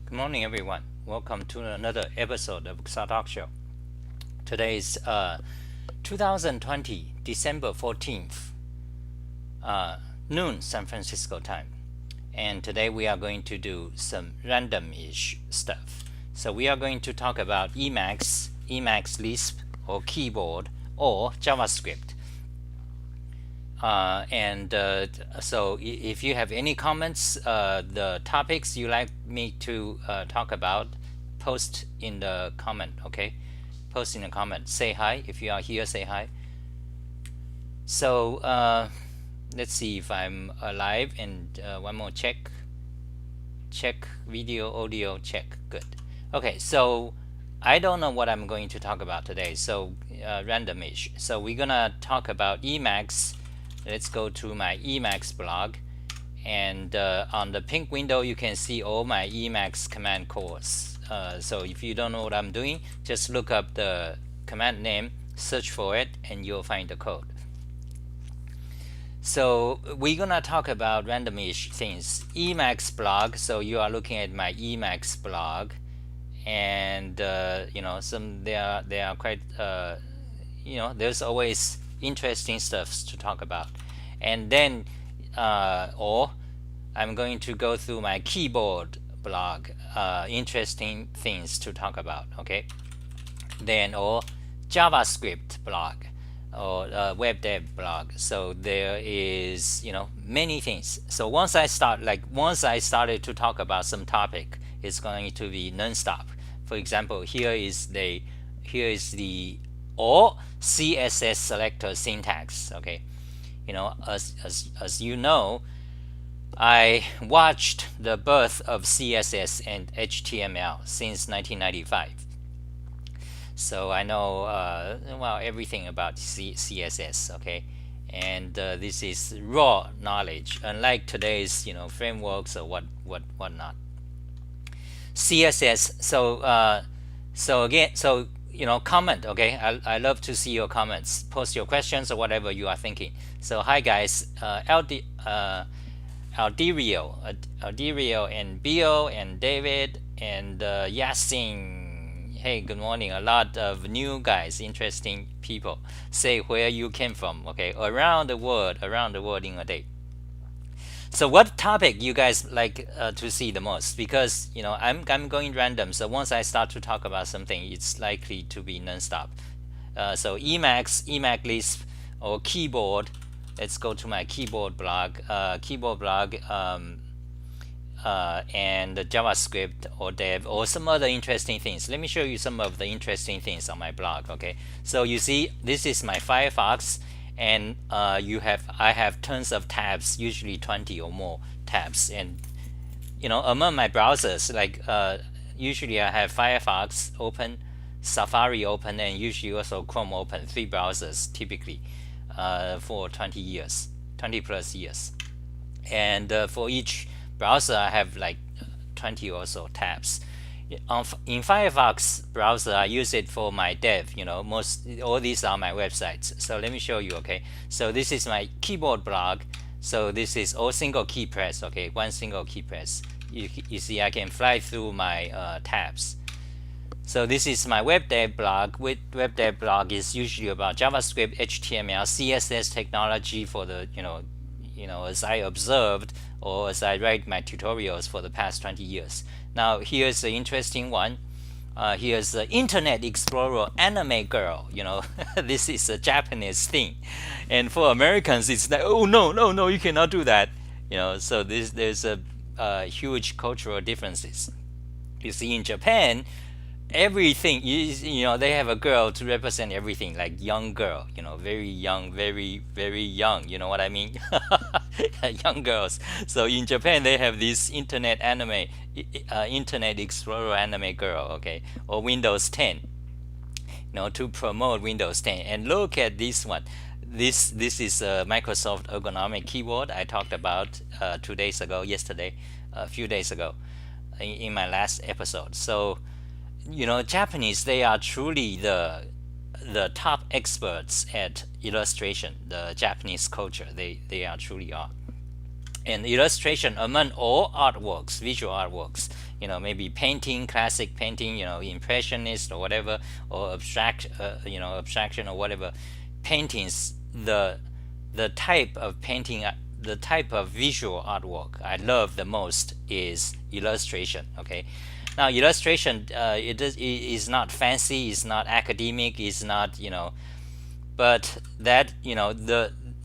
Good morning, everyone. Welcome to another episode of Xa Talk Show. Today is 2020, December 14th, noon San Francisco time. And today we are going to do some random-ish stuff. So we are going to talk about Emacs, Emacs Lisp, or keyboard, or JavaScript. So if you have any comments, the topics you like me to talk about, post in the comment, okay? Post in the comment. Say hi. If you are here, say hi. So let's see if I'm alive, and one more check. Check video, audio, check. Good. Okay, so I don't know what I'm going to talk about today, so random-ish. So we're gonna talk about Emacs. Let's go to my Emacs blog, and on the pink window you can see all my Emacs command calls. So if you don't know what I'm doing, just look up the command name, search for it, and you'll find the code. So we're gonna talk about random-ish things. Emacs blog, so you are looking at my Emacs blog, and they are quite there's always interesting stuff to talk about. And then or I'm going to go through my keyboard blog, interesting things to talk about, okay? Then or JavaScript blog, or web dev blog. So there is many things. So once I started to talk about some topic, it's going to be non-stop. For example, here is the or CSS selector syntax. Okay, as you know, I watched the birth of CSS and HTML since 1995. So I know everything about CSS. Okay, and this is raw knowledge, unlike today's frameworks or whatnot. CSS. Comment. Okay, I love to see your comments. Post your questions or whatever you are thinking. So hi guys, Alderio and Bill and David and Yasin. Hey, good morning. A lot of new guys, interesting people. Say where you came from. Okay, around the world in a day. So what topic you guys like to see the most? Because I'm going random. So once I start to talk about something, it's likely to be non-stop. So Emacs Lisp, or keyboard. Let's go to my keyboard blog. And the JavaScript or dev or some other interesting things. Let me show you some of the interesting things on my blog. Okay, so you see this is my Firefox, and I have tons of tabs, usually 20 or more tabs, and among my browsers, like usually I have Firefox open, Safari open, and usually also Chrome open. 3 browsers typically for 20 plus years, and for each browser I have like 20 or so tabs. In Firefox browser, I use it for my dev. All these are my websites. So let me show you. Okay, so this is my keyboard blog. So this is all single key press. Okay, one single key press. You see I can fly through my tabs. So this is my web dev blog. Web dev blog is usually about JavaScript, HTML, CSS technology for the as I observed or as I write my tutorials for the past 20 years. Now here's the interesting one. Here's the Internet Explorer anime girl. This is a Japanese thing, and for Americans it's like, oh no, you cannot do that. So there's a huge cultural differences. You see, in Japan, everything they have a girl to represent everything, like young girl, very young, very young, you know what I mean? Young girls. So in Japan they have this Internet Explorer anime girl, okay, or Windows 10, to promote Windows 10. And look at this one. This is a Microsoft ergonomic keyboard I talked about 2 days ago, a few days ago, in my last episode. So Japanese, they are truly the top experts at illustration. The Japanese culture, they are truly are. and illustration among all artworks, visual artworks, maybe painting, classic painting, impressionist or whatever, or abstraction or whatever paintings. The type of painting, the type of visual artwork I love the most is illustration. Okay, now illustration, it is not fancy, it's not academic, it's not, but that,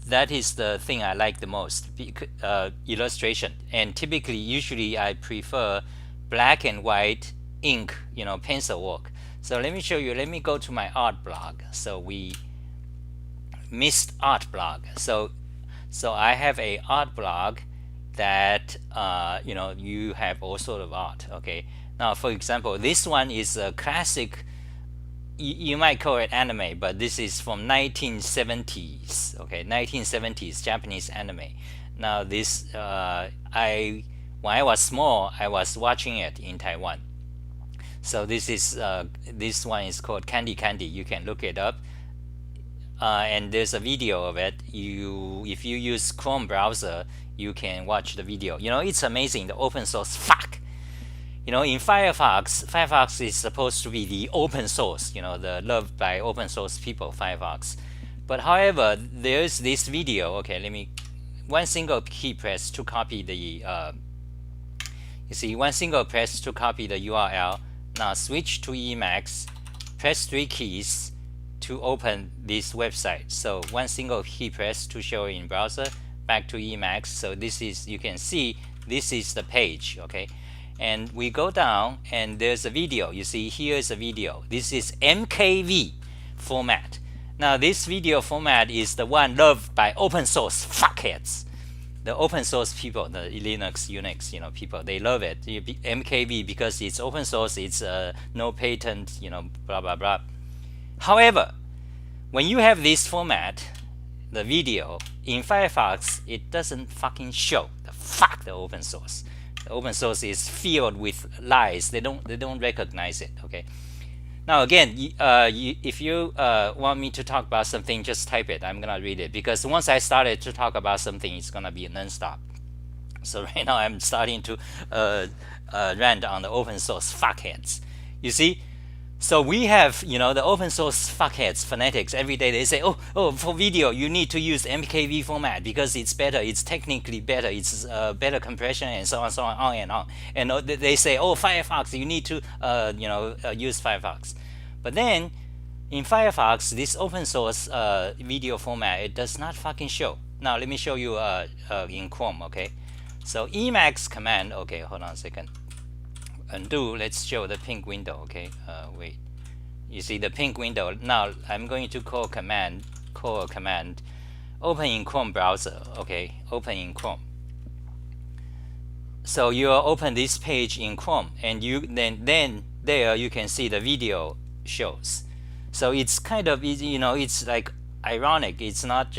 that is the thing I like the most, illustration. And typically, usually I prefer black and white ink, pencil work. So let me show you. Let me go to my art blog. So we missed art blog. So I have a art blog that you have all sort of art. Okay, now for example, this one is a classic. You might call it anime, but this is from 1970s. Okay, 1970s Japanese anime. Now this, when I was small, I was watching it in Taiwan. So this one is called Candy Candy. You can look it up, and there's a video of it. If you use Chrome browser, you can watch the video. It's amazing, the open source. Fuck. In Firefox is supposed to be the open source, the loved by open source people, Firefox. But however, there's this video. Okay, let me, one single key press to copy the, you see, one single press to copy the URL. Now switch to Emacs, press 3 keys to open this website. So one single key press to show in browser, back to Emacs. So this is, you can see, this is the page. Okay. And we go down and there's a video. You see, here's a video. This is MKV format. Now this video format is the one loved by open source fuckheads. The open source people, the Linux, Unix, people, they love it. MKV, because it's open source, it's no patent, blah blah blah. However, when you have this format, the video in Firefox, it doesn't fucking show. The open source. The open source is filled with lies. They don't recognize it. Okay. Now again, if you want me to talk about something, just type it. I'm gonna read it, because once I started to talk about something, it's gonna be non-stop. So right now I'm starting to rant on the open source fuckheads. You see. So we have, the open source fuckheads, fanatics, every day they say, oh, for video, you need to use MKV format because it's better, it's technically better, it's better compression, and so on and on. And they say, oh, Firefox, you need to, use Firefox. But then, in Firefox, this open source video format, it does not fucking show. Now, let me show you in Chrome, okay? So, Emacs command, okay, hold on a second. Undo, let's show the pink window. Okay, wait, you see the pink window. Now I'm going to call a command, open in Chrome browser. Okay, open in Chrome. So you open this page in Chrome, and you then there you can see the video shows. So it's kind of, it's like ironic. It's not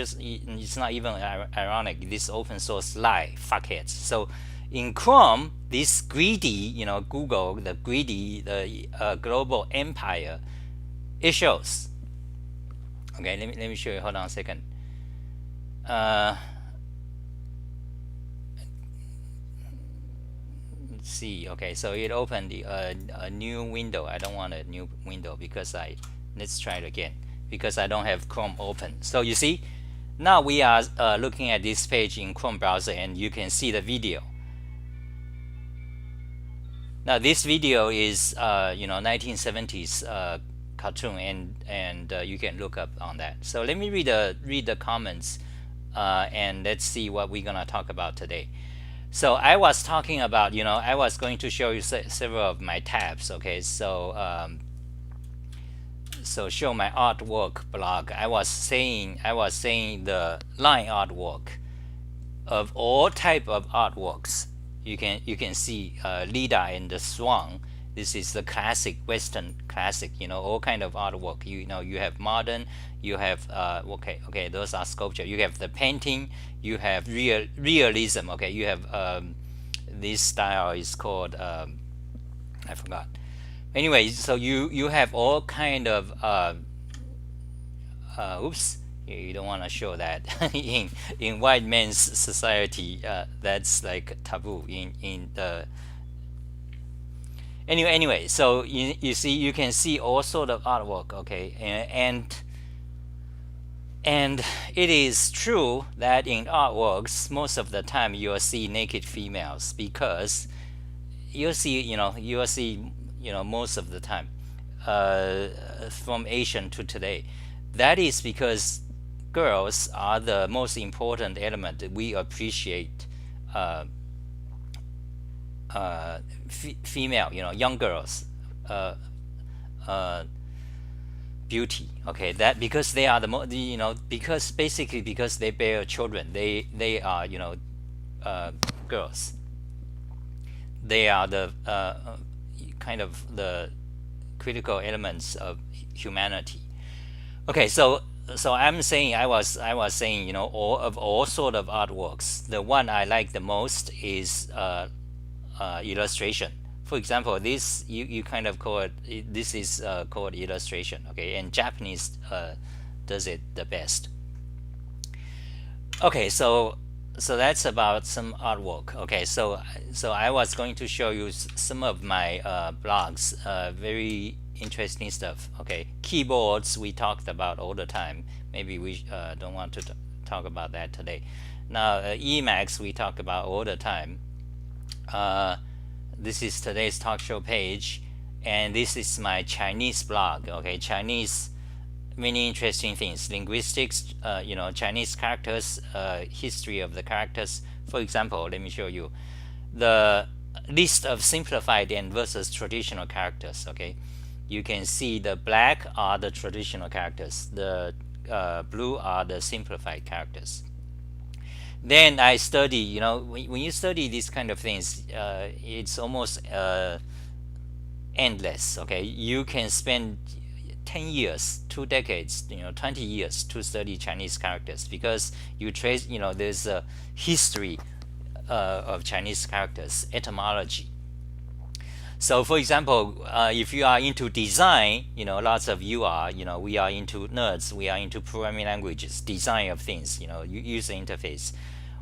even ironic, this open source lie, fuckheads. So in Chrome, this greedy, Google, the greedy, the global empire, it shows. Okay, let me show you. Hold on a second. Let's see. Okay, so it opened a new window. I don't want a new window because let's try it again, because I don't have Chrome open. So you see, now we are looking at this page in Chrome browser, and you can see the video. Now this video is 1970s cartoon, and you can look up on that. So let me read the comments, and let's see what we're gonna talk about today. So I was talking about, I was going to show you several of my tabs. Okay, so so show my artwork blog. I was saying the line artwork of all type of artworks. You can see Lida and the Swan. This is the classic, Western classic, all kind of artwork. You have modern, you have okay, those are sculpture. You have the painting, you have realism. Okay, you have this style is called I forgot. Anyway, so you have all kind of You don't want to show that in white man's society. That's like taboo in the anyway. So you see, you can see all sort of artwork, okay, and it is true that in artworks most of the time you'll see naked females, because you'll see most of the time, from Asian to today. That is because girls are the most important element that we appreciate. Female, young girls, beauty. Okay, that because they are because basically because they bear children, they are girls. They are the kind of the critical elements of humanity. Okay, so I'm saying I was saying, all sort of artworks, the one I like the most is illustration. For example, this you kind of call it, this is called illustration, okay, and Japanese does it the best. Okay, so that's about some artwork. Okay, so I was going to show you some of my blogs, very interesting stuff. Okay, keyboards we talked about all the time. Maybe we don't want to talk about that today. Now Emacs we talk about all the time. This is today's talk show page, and this is my Chinese blog. Okay, Chinese, many interesting things, linguistics, Chinese characters, history of the characters. For example, let me show you the list of simplified and versus traditional characters. Okay, you can see the black are the traditional characters, the blue are the simplified characters. Then I study, when you study these kind of things, it's almost endless. Okay, you can spend 10 years, 2 decades, 20 years to study Chinese characters, because you trace, there's a history of Chinese characters, etymology. So for example, if you are into design, lots of you are, we are into nerds, we are into programming languages, design of things, user interface.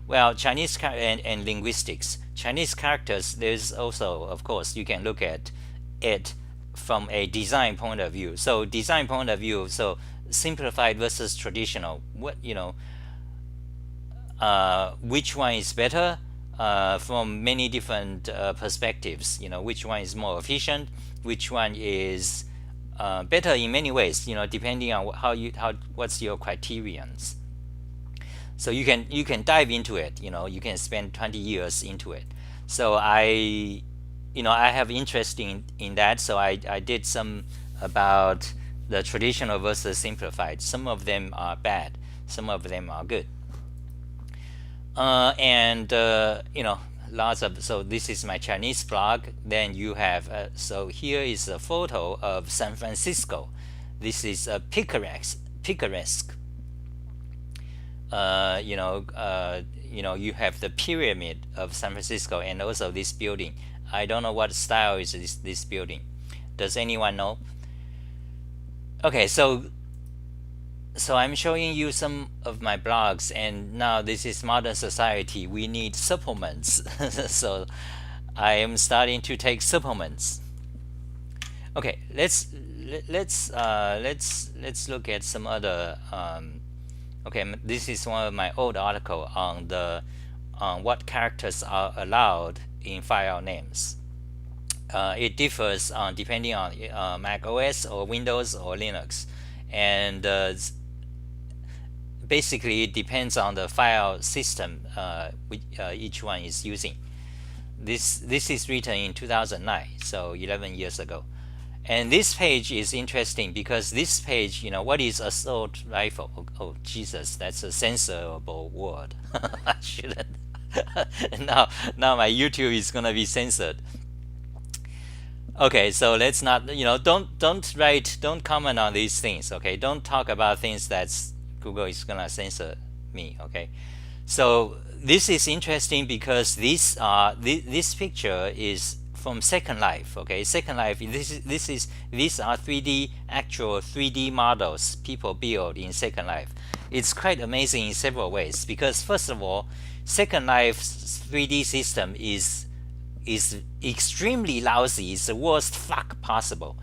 Well, Chinese and linguistics, Chinese characters, there's also, of course, you can look at it from a design point of view. So design point of view, so simplified versus traditional, which one is better? From many different perspectives, which one is more efficient, which one is better in many ways, depending on what's your criterions. So you can dive into it, you can spend 20 years into it. So I have interest in that, so I did some about the traditional versus simplified. Some of them are bad, some of them are good. Lots of, so this is my Chinese blog. Then you have so here is a photo of San Francisco. This is a picaresque. You have the pyramid of San Francisco, and also this building. I don't know what style is this building. Does anyone know? Okay, so I'm showing you some of my blogs, and now this is modern society. We need supplements, so I am starting to take supplements. Okay, let's look at some other. Okay, this is one of my old article on what characters are allowed in file names. It differs depending on Mac OS or Windows or Linux, and basically it depends on the file system which each one is using. This is written in 2009, so 11 years ago. And this page is interesting because this page, what is assault rifle? Oh Jesus, that's a censorable word. I shouldn't. now my YouTube is gonna be censored. Okay, so let's not, don't comment on these things. Okay, don't talk about things that's Google is gonna censor me. Okay, so this is interesting because this picture is from Second Life. Okay, Second Life. These are actual 3D models people build in Second Life, it's quite amazing in several ways, because first of all, Second Life's 3D system is extremely lousy. It's the worst fuck possible.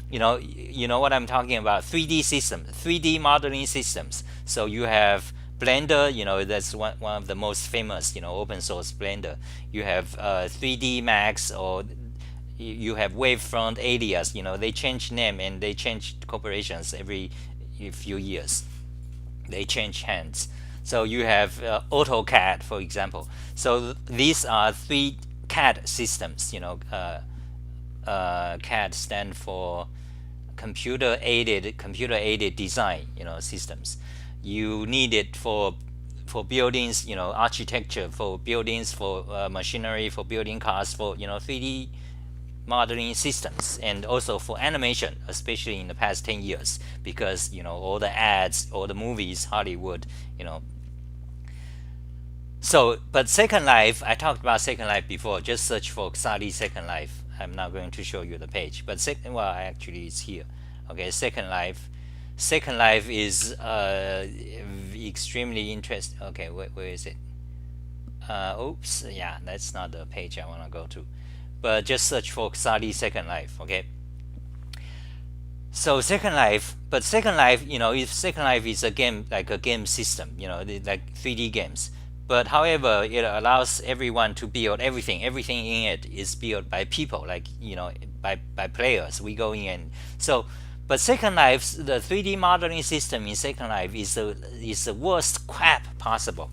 You know what I'm talking about. 3D system, 3D modeling systems. So you have Blender, that's one of the most famous, open source Blender. You have 3D Max, or you have Wavefront, Alias. They change name and they change corporations every few years. They change hands. So you have AutoCAD, for example. So these are three CAD systems. CAD stand for computer aided design. Systems. You need it for buildings. Architecture, for buildings, for machinery, for building cars, for 3D modeling systems, and also for animation, especially in the past 10 years, because all the ads, all the movies, Hollywood. So, but Second Life, I talked about Second Life before. Just search for Xali Second Life. I'm not going to show you the page, but actually it's here. Okay, Second Life is extremely interesting. Okay, where is it? Oops, yeah, that's not the page I want to go to. But just search for Xali Second Life. Okay. So Second Life, if Second Life is a game, like a game system, like 3D games. But however, it allows everyone to build everything. Everything in it is built by people, like by players. We go in and but Second Life, the 3D modeling system in Second Life is the worst crap possible.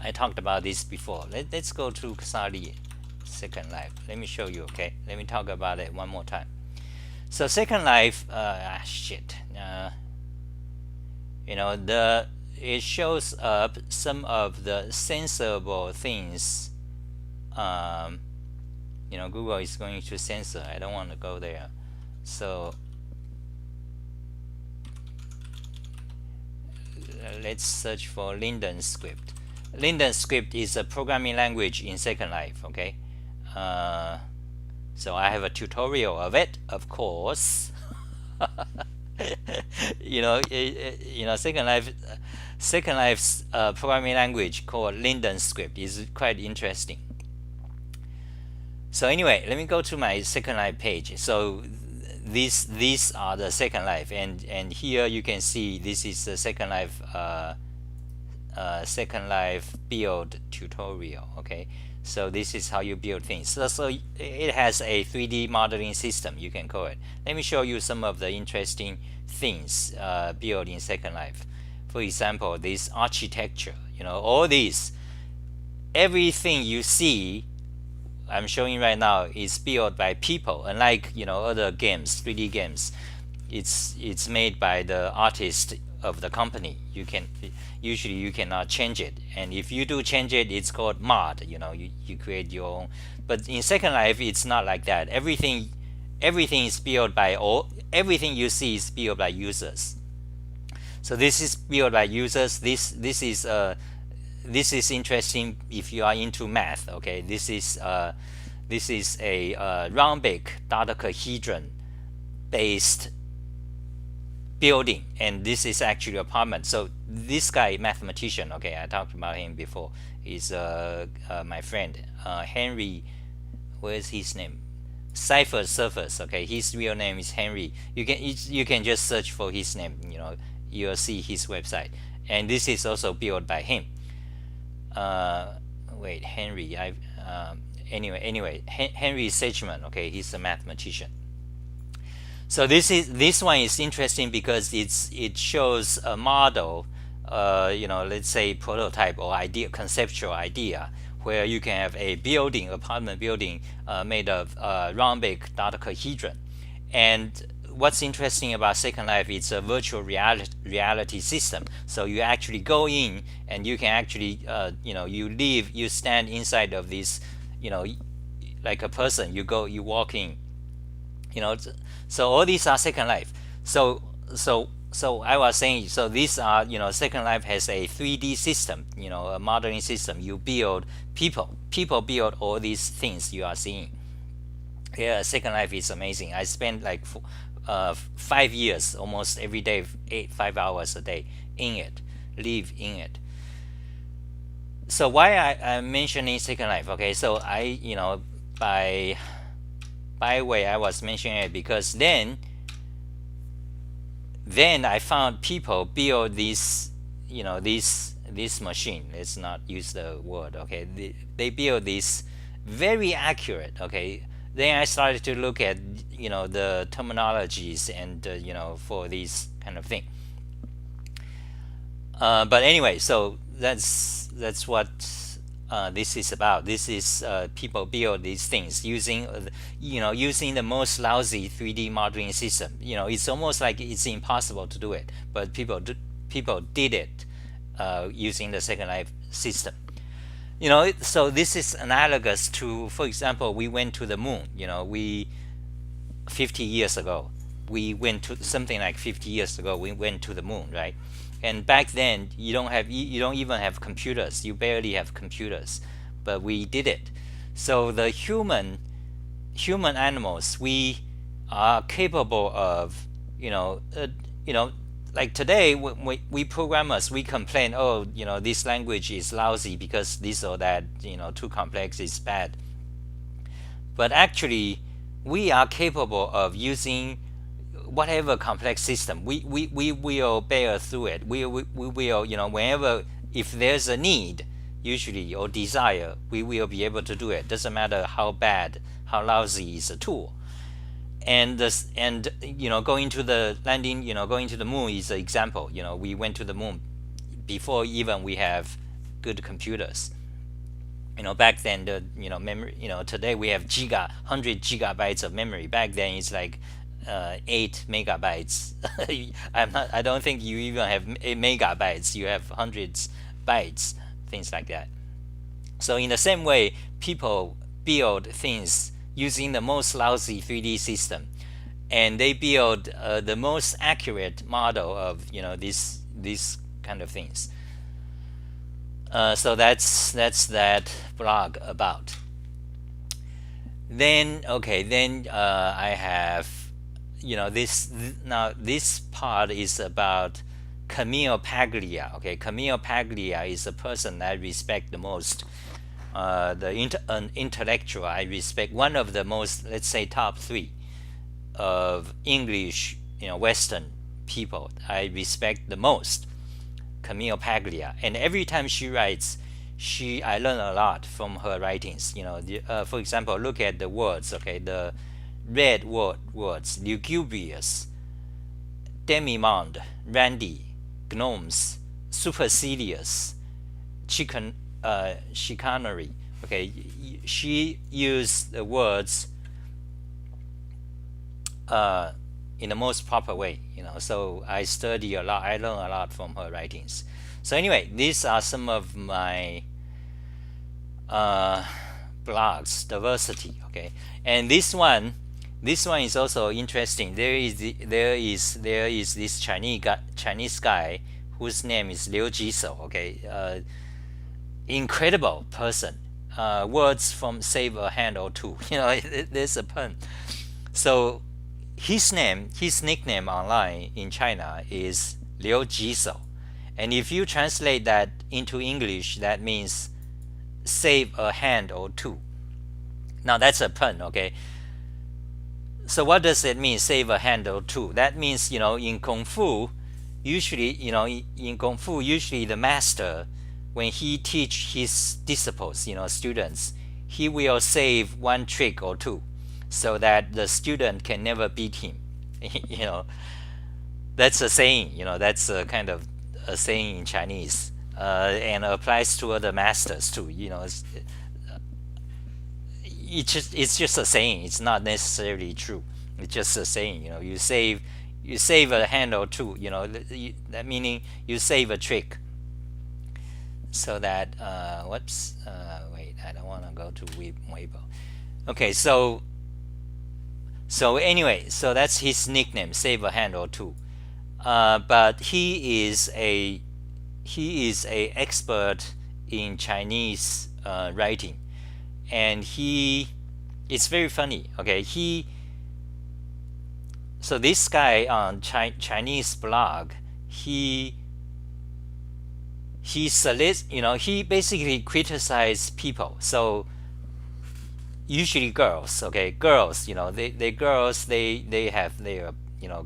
I talked about this before. Let's go to Xali Second Life. Let me show you. Okay, let me talk about it one more time. So Second Life, it shows up some of the censorable things. Google is going to censor. I don't want to go there. So let's search for Linden script. Linden script is a programming language in Second Life. Okay. So I have a tutorial of it, of course. Second Life's programming language called Linden script is quite interesting. So anyway, let me go to my Second Life page. So these are the Second Life, and here you can see this is the Second Life build tutorial. Okay. So this is how you build things. So it has a 3D modeling system, you can call it. Let me show you some of the interesting things built in Second Life. For example, this architecture, all these, everything you see, I'm showing right now, is built by people. Unlike other games, 3D games, it's made by the artist of the company. Usually you cannot change it, and if you do change it, it's called mod. You create your own. But in Second Life, it's not like that. Everything is built by everything you see is built by users. So this is built by users. This is interesting if you are into math. Okay, this is a rhombic dodecahedron based building, and this is actually apartment. So this guy, mathematician, okay, I talked about him before, is my friend Henry. Where's his name? Cipher Surface. Okay, his real name is Henry. You can just search for his name. You'll see his website, and this is also built by him. Wait, Henry. Anyway, Henry Sechman. Okay, he's a mathematician. So this one is interesting because it shows a model, let's say prototype or idea, conceptual idea, where you can have a building, apartment building, made of rhombic dodecahedron. And what's interesting about Second Life, it's a virtual reality system. So you actually go in and you can actually, you stand inside of this, like a person. You walk in. So all these are Second Life. So I was saying, so these are, Second Life has a 3D system, a modeling system. You build people build all these things you are seeing. Yeah, Second Life is amazing. I spent like 5 years almost every day, 5 hours a day in it, live in it. So why I'm mentioning Second Life? Okay, so I by way I was mentioning it because then I found people build this machine. Let's not use the word. Okay, they build this very accurate. Okay, then I started to look at the terminologies and for these kind of thing. But anyway, so that's what this is about. This is people build these things using using the most lousy 3D modeling system. It's almost like it's impossible to do it, but people did it using the Second Life system. So this is analogous to, for example, we went to the moon. 50 years ago, we went to something like 50 years ago. We went to the moon, right? And back then, you don't even have computers. You barely have computers, but we did it. So the human animals, we are capable of like today we programmers, we complain, oh, this language is lousy because this or that, too complex is bad. But actually, we are capable of using whatever complex system. We will bear through it. We will, whenever, if there's a need, usually, or desire, we will be able to do it. Doesn't matter how bad, how lousy is a tool. And going to the landing, going to the moon is an example. We went to the moon before even we have good computers. Back then the memory, today we have 100 gigabytes of memory. Back then it's like 8 megabytes. I don't think you even have 8 megabytes. You have hundreds bytes, things like that. So in the same way, people build things using the most lousy 3D system, and they build the most accurate model of these kind of things. So that's that blog about. Then I have this part is about Camille Paglia. Okay, Camille Paglia is a person I respect the most. An intellectual I respect, one of the most, let's say, top 3 of English, Western people I respect the most. Camille Paglia, and every time she writes, I learn a lot from her writings. For example, look at the words. Okay, the red words: lugubrious, demimonde, randy, gnomes, supercilious, chicanery. Okay, she used the words in the most proper way. So I study a lot. I learn a lot from her writings. So anyway, these are some of my blogs. Diversity. Okay, and this one is also interesting. There is this Chinese guy whose name is Liu Jisou. Okay, incredible person. Words from Save a Hand or Two. There's a pun. So his nickname online in China is Liu Jisou, and if you translate that into English, that means save a hand or two. Now that's a pun. Okay, so what does it mean, save a hand or two? That means, in Kung Fu, usually, the master, when he teach his disciples, students, he will save one trick or two, so that the student can never beat him. That's a saying. That's a kind of a saying in Chinese, and applies to other masters too. It's just a saying. It's not necessarily true. It's just a saying. You save a hand or two. That meaning you save a trick. So that wait, I don't want to go to Weibo. Okay, so anyway, so that's his nickname, save a hand or two. But he is a expert in Chinese writing, and it's very funny. Okay, so this guy on Chinese blog, he he basically criticized people. So usually girls, okay, girls, they girls, they have their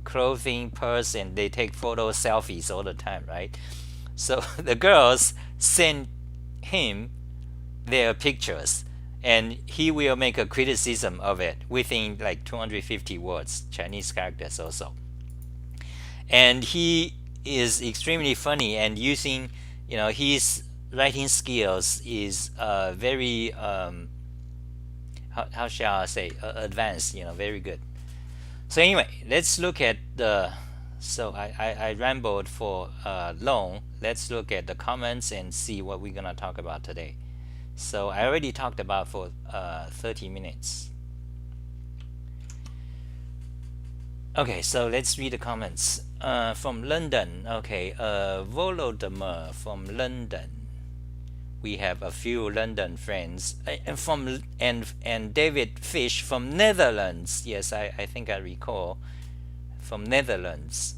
clothing, purse, and they take photo selfies all the time, right? So the girls send him their pictures, and he will make a criticism of it within like 250 words, Chinese characters also. And he is extremely funny, and using his writing skills is very how shall I say, advanced, very good. So anyway, let's look at the so I rambled for long. Let's look at the comments and see what we're gonna talk about today. So I already talked about for 30 minutes. Okay, so let's read the comments. From London, okay, Volodymyr from London. We have a few London friends, and David Fish from Netherlands. Yes, I think I recall, from Netherlands.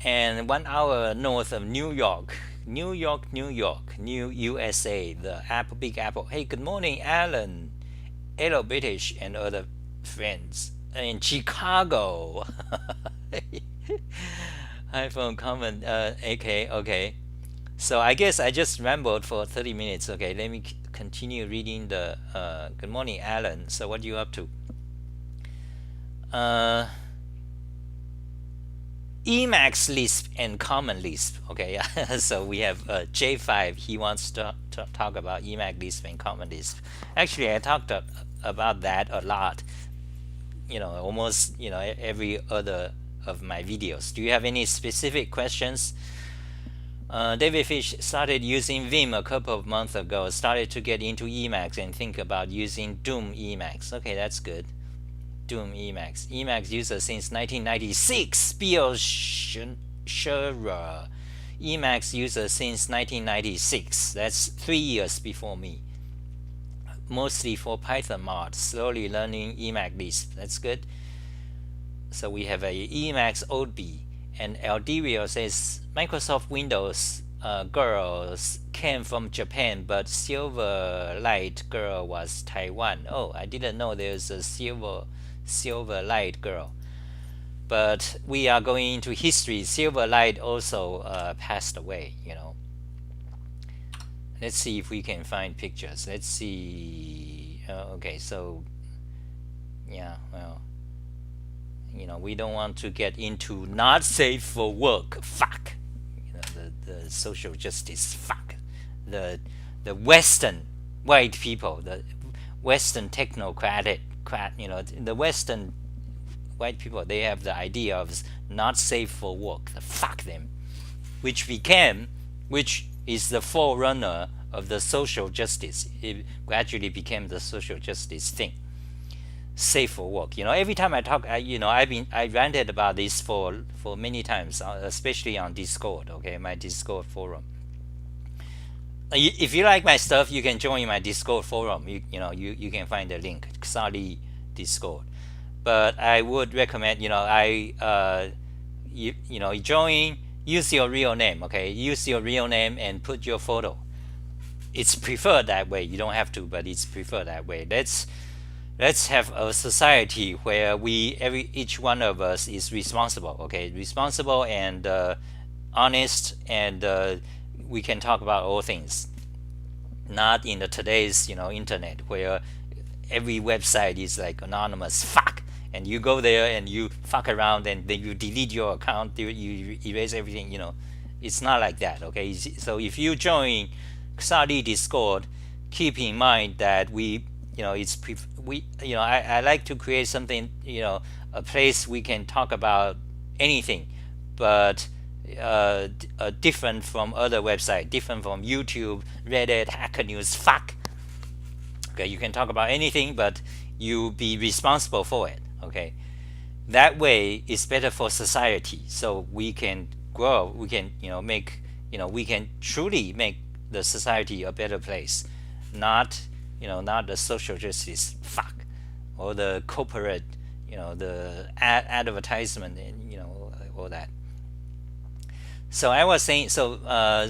And 1 hour north of New York, New USA, the Big Apple. Hey, good morning, Alan. Hello, British and other friends in Chicago. iPhone comment. Okay. So I guess I just rambled for 30 minutes. Okay, let me continue reading the. Good morning, Alan. So what are you up to? Emacs Lisp and Common Lisp. Okay, so we have J5. He wants to talk about Emacs Lisp and Common Lisp. Actually, I talked about that a lot. Almost every other of my videos. Do you have any specific questions? David Fish started using Vim a couple of months ago. Started to get into Emacs and think about using Doom Emacs. Okay, that's good. Doom Emacs. Emacs user since 1996. Bill Scherer. Emacs user since 1996. That's 3 years before me. Mostly for Python mod. Slowly learning Emacs Lisp. That's good. So we have a Emacs Oldby. And Elderio says Microsoft Windows girls came from Japan, but Silverlight girl was Taiwan. Oh, I didn't know there's a Silverlight girl. But we are going into history. Silverlight also passed away. Let's see if we can find pictures. Let's see. Okay, so yeah, well. We don't want to get into not safe for work. Fuck. The social justice. Fuck. The Western white people, the Western technocratic, the Western white people, they have the idea of not safe for work. Fuck them. Which is the forerunner of the social justice. It gradually became the social justice thing. Safe for work. Every time I talk, I ranted about this for many times, especially on Discord. Okay, my Discord forum. If you like my stuff, you can join my Discord forum. You can find the link, Xali Discord. But I would recommend, join. Use your real name. Okay, use your real name and put your photo. It's preferred that way. You don't have to, but it's preferred that way. Let's have a society where each one of us is responsible. Okay, responsible and honest, and we can talk about all things. Not in today's internet where every website is like anonymous. Fuck, and you go there and you fuck around and then you delete your account. You erase everything. It's not like that. Okay, so if you join Xali Discord, keep in mind that I like to create something, a place we can talk about anything, but different from other websites, different from YouTube, Reddit, Hacker News. Fuck. Okay, you can talk about anything, but you be responsible for it. Okay, that way it's better for society. So we can grow. We can we can truly make the society a better place, not the social justice fuck or the corporate, the advertisement and all that. So I was saying, so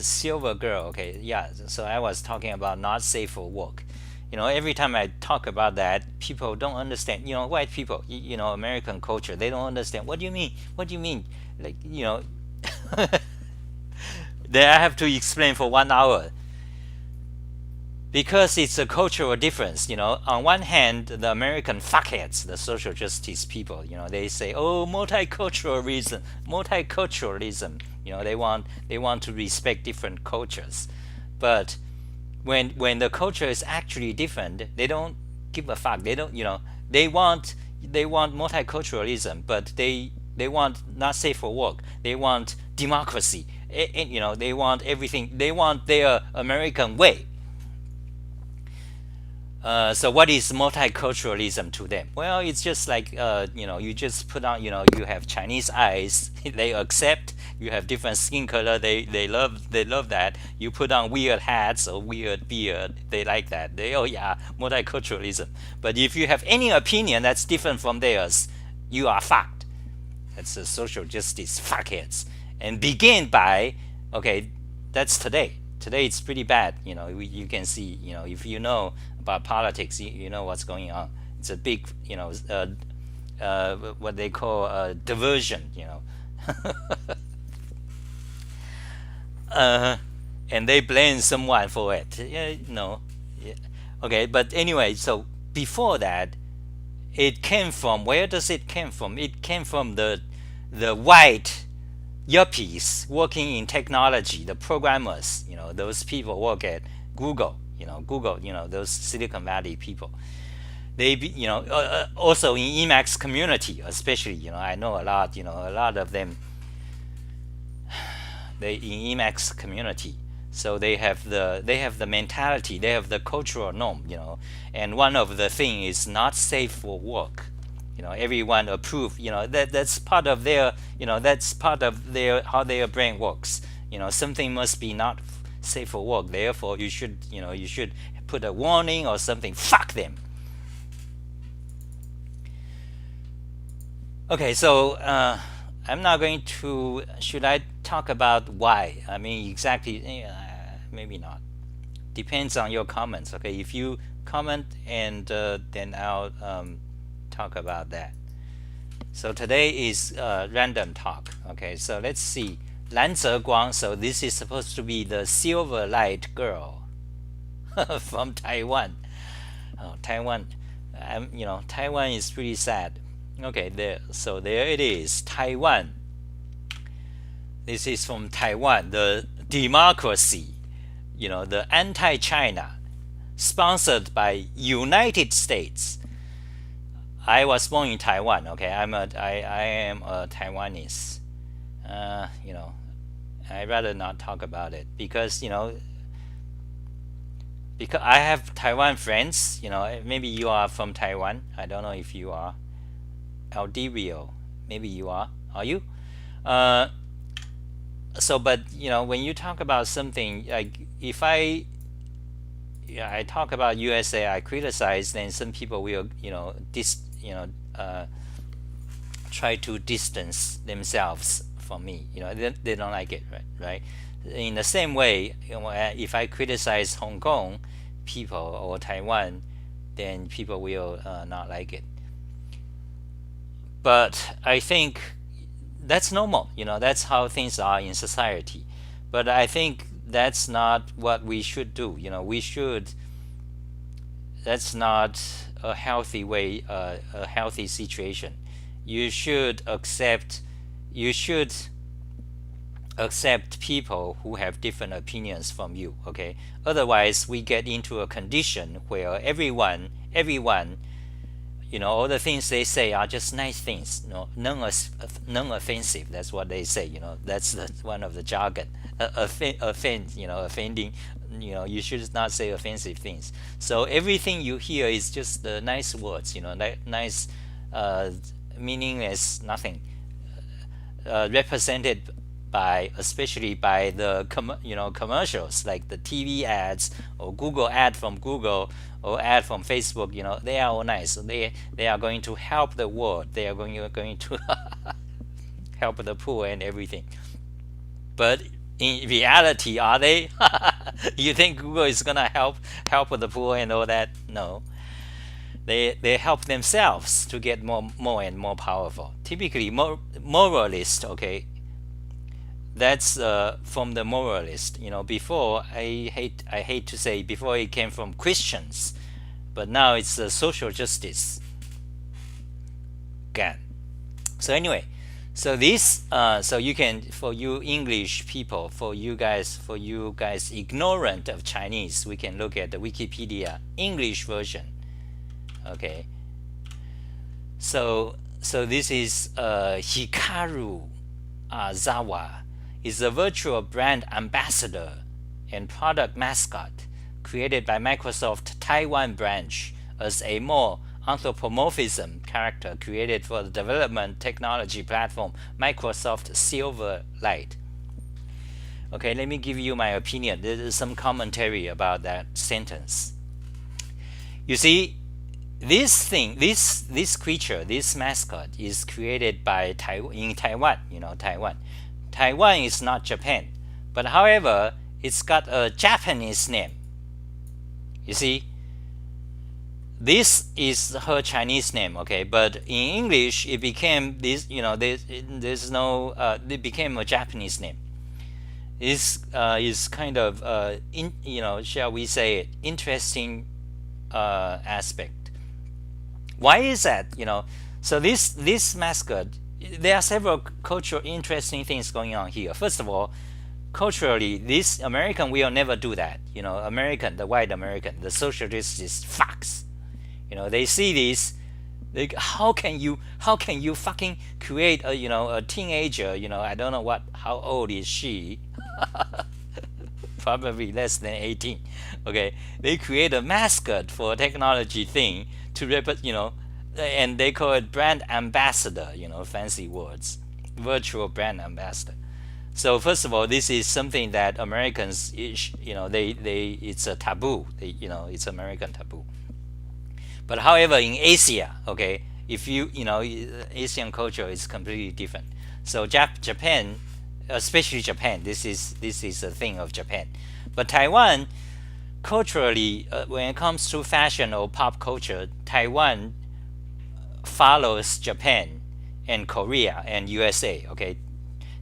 silver girl, okay, yeah. So I was talking about not safe for work. Every time I talk about that, people don't understand. White people, American culture, they don't understand. What do you mean? What do you mean? Like, then I have to explain for 1 hour because it's a cultural difference. On one hand, the American fuckheads, the social justice people, they say, oh, multiculturalism. They want to respect different cultures, but when the culture is actually different, they don't give a fuck. They don't, they want multiculturalism, but they want not safe for work. They want democracy. They want everything. They want their American way. So what is multiculturalism to them? Well, it's just like you just put on, you have Chinese eyes, they accept. You have different skin color, they love that. You put on weird hats or weird beard, they like that. Oh yeah, multiculturalism. But if you have any opinion that's different from theirs, you are fucked. That's the social justice fuckheads. And begin by, okay, that's today. Today it's pretty bad. You can see, if you know about politics, you know what's going on. It's a big, what they call diversion, and they blame someone for it. No, yeah. Okay, but anyway, so before that, it came from, where does it came from? It came from the white yuppies working in technology, the programmers, those people work at Google, those Silicon Valley people. They also in Emacs community, especially, I know a lot of them. They in Emacs community, so they have the mentality, they have the cultural norm, and one of the thing is not safe for work. Everyone approve. That's part of their, that's part of their how their brain works. Something must be not safe for work. Therefore, you should put a warning or something. Fuck them. Okay, so I'm not going to. Should I talk about why? I mean, exactly. Maybe not. Depends on your comments. Okay, if you comment, and then I'll talk about that. So today is random talk. Okay, so let's see. 蓝泽光. So this is supposed to be the Silverlight girl from Taiwan. Oh, Taiwan. Taiwan is pretty sad. Okay, there it is. Taiwan. This is from Taiwan. The democracy. The anti-China, sponsored by United States. I was born in Taiwan. Okay, I am a Taiwanese. I'd rather not talk about it because because I have Taiwan friends. Maybe you are from Taiwan. I don't know if you are. Aldirio, maybe you are. Are you? So, but when you talk about something, like if I talk about USA, I criticize, then some people will try to distance themselves from me. They don't like it, right? In the same way, if I criticize Hong Kong people or Taiwan, then people will not like it. But I think that's normal. That's how things are in society. But I think that's not what we should do. That's not a healthy way, a healthy situation. You should accept people who have different opinions from you. Okay. Otherwise, we get into a condition where everyone, all the things they say are just nice things. Non-offensive. That's what they say. That's one of the jargon. Offending. You should not say offensive things. So everything you hear is just the nice words. Nice, meaningless, nothing. Represented by, especially by the commercials, like the TV ads or Google ad from Google or ad from Facebook. They are all nice. They are going to help the world. They are going to help the poor and everything. but in reality, are they? You think Google is gonna help the poor and all that? No, they help themselves to get more and more powerful. Typically, moralist. Okay, that's from the moralist. Before I hate to say before it came from Christians, but now it's social justice. Again. So anyway, so this so you can, for you English people, for you guys ignorant of Chinese, we can look at the Wikipedia English version. Okay. So this is Hikaru Aizawa is a virtual brand ambassador and product mascot created by Microsoft Taiwan branch as a more anthropomorphism character created for the development technology platform Microsoft Silverlight. Okay, let me give you my opinion. There is some commentary about that sentence. You see, this thing, this creature, this mascot is created by in Taiwan. Taiwan is not Japan, but however, it's got a Japanese name. You see, this is her Chinese name, okay, but in English it became this. There's no. It became a Japanese name. This is kind of shall we say, interesting aspect. Why is that? So this mascot, there are several cultural interesting things going on here. First of all, culturally, this American will never do that. American, the white American, the socialist fucks. They see this. How can you fucking create a teenager? I don't know how old is she? Probably less than 18. Okay, they create a mascot for a technology thing to and they call it brand ambassador. Fancy words, virtual brand ambassador. So first of all, this is something that Americans, it's a taboo. It's American taboo. But however, in Asia, okay, if Asian culture is completely different. So Japan, especially Japan, this is a thing of Japan. But Taiwan, culturally, when it comes to fashion or pop culture, Taiwan follows Japan and Korea and USA. Okay,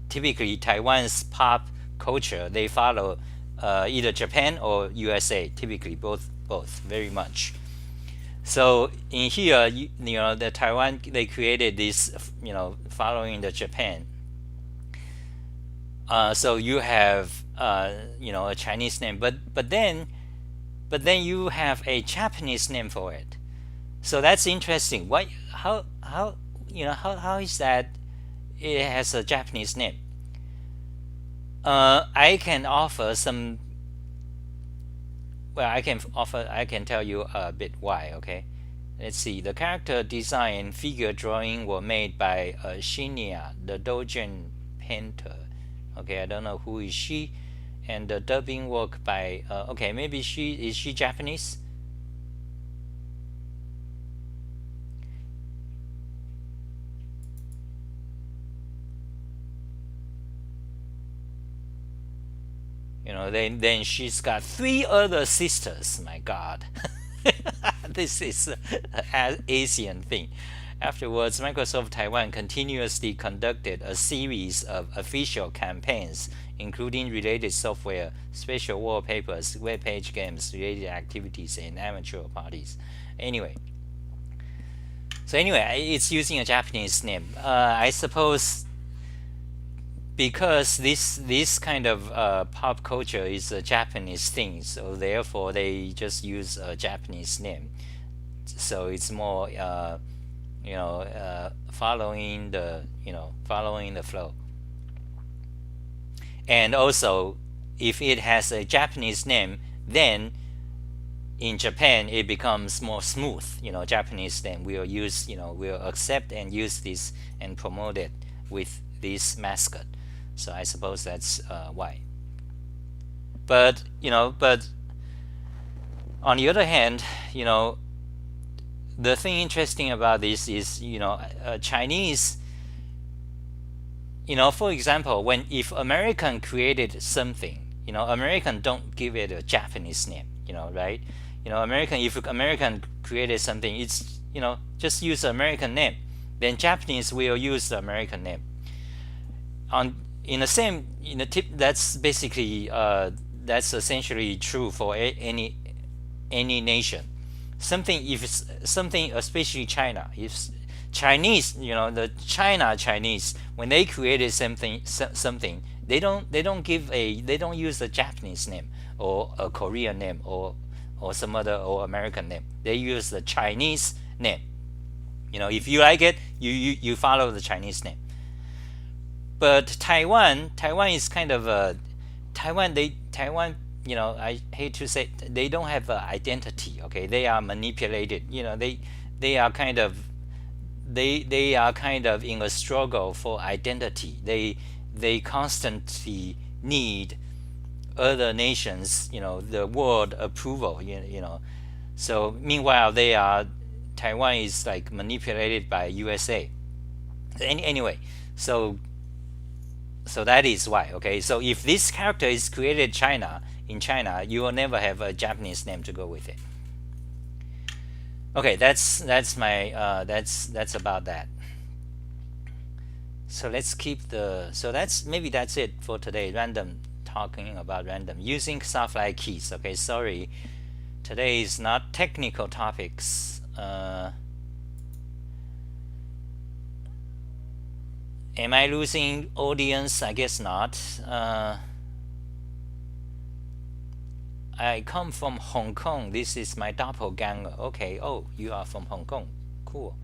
typically Taiwan's pop culture, they follow either Japan or USA. Typically both very much. So in here, the Taiwan, they created this, following the Japan. So you have a Chinese name, but then you have a Japanese name for it. So that's interesting. How is that it has a Japanese name? I can offer some. Well, I can tell you a bit why. Okay, let's see. The character design and figure drawing were made by Shinya, the Doujin painter. Okay, I don't know who is she, and the dubbing work by. Okay, maybe is she Japanese? Then she's got 3 other sisters. My God, this is an Asian thing. Afterwards, Microsoft Taiwan continuously conducted a series of official campaigns, including related software, special wallpapers, web page games, related activities, and amateur parties. Anyway, it's using a Japanese name. I suppose because this kind of pop culture is a Japanese thing, so therefore they just use a Japanese name. So it's more following the flow. And also, if it has a Japanese name, then in Japan it becomes more smooth. Japanese name will will accept and use this and promote it with this mascot. So I suppose that's why. But on the other hand, the thing interesting about this is, Chinese, for example, if American created something, American don't give it a Japanese name, right? If American created something, it's just use the American name. Then Japanese will use the American name. In the same tip, that's basically that's essentially true for any nation. If it's something, especially China, if Chinese, the Chinese, when they created something, they don't use a Japanese name or a Korean name or some other or American name. They use the Chinese name. If you like it, you follow the Chinese name. But Taiwan is kind of a Taiwan. I hate to say, they don't have an identity. Okay, they are manipulated. They are kind of in a struggle for identity. They constantly need other nations, the world approval. So meanwhile, Taiwan is like manipulated by USA. Anyway, so that is why. Okay, so if this character is created in China, you will never have a Japanese name to go with it. Okay, that's my that's about that. So let's keep maybe that's it for today. Talking about random using stuff like keys. Okay, sorry, today is not technical topics. Am I losing audience? I guess not. I come from Hong Kong. This is my doppelganger. Okay. Oh, you are from Hong Kong. Cool.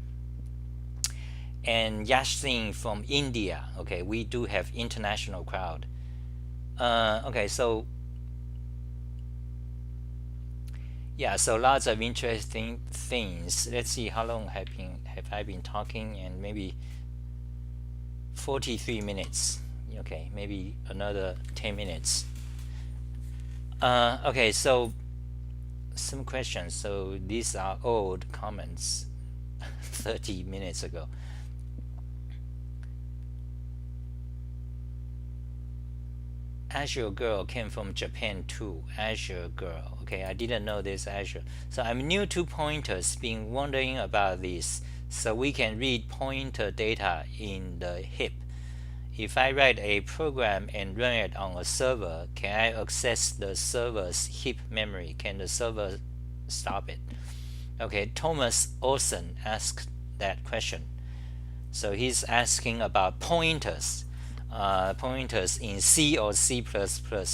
And Yashin from India. Okay, we do have international crowd. Okay, so yeah, so lots of interesting things. Let's see, how long have I been talking? And maybe 43 minutes. Okay, maybe another 10 minutes. Okay, so some questions. So these are old comments 30 minutes ago. Azure Girl came from Japan too. Azure Girl. Okay, I didn't know this Azure. So I'm new to pointers, been wondering about this. So we can read pointer data in the heap. If I write a program and run it on a server, can I access the server's heap memory? Can the server stop it? Okay, Thomas Olsen asked that question. So he's asking about pointers. Pointers in C or C++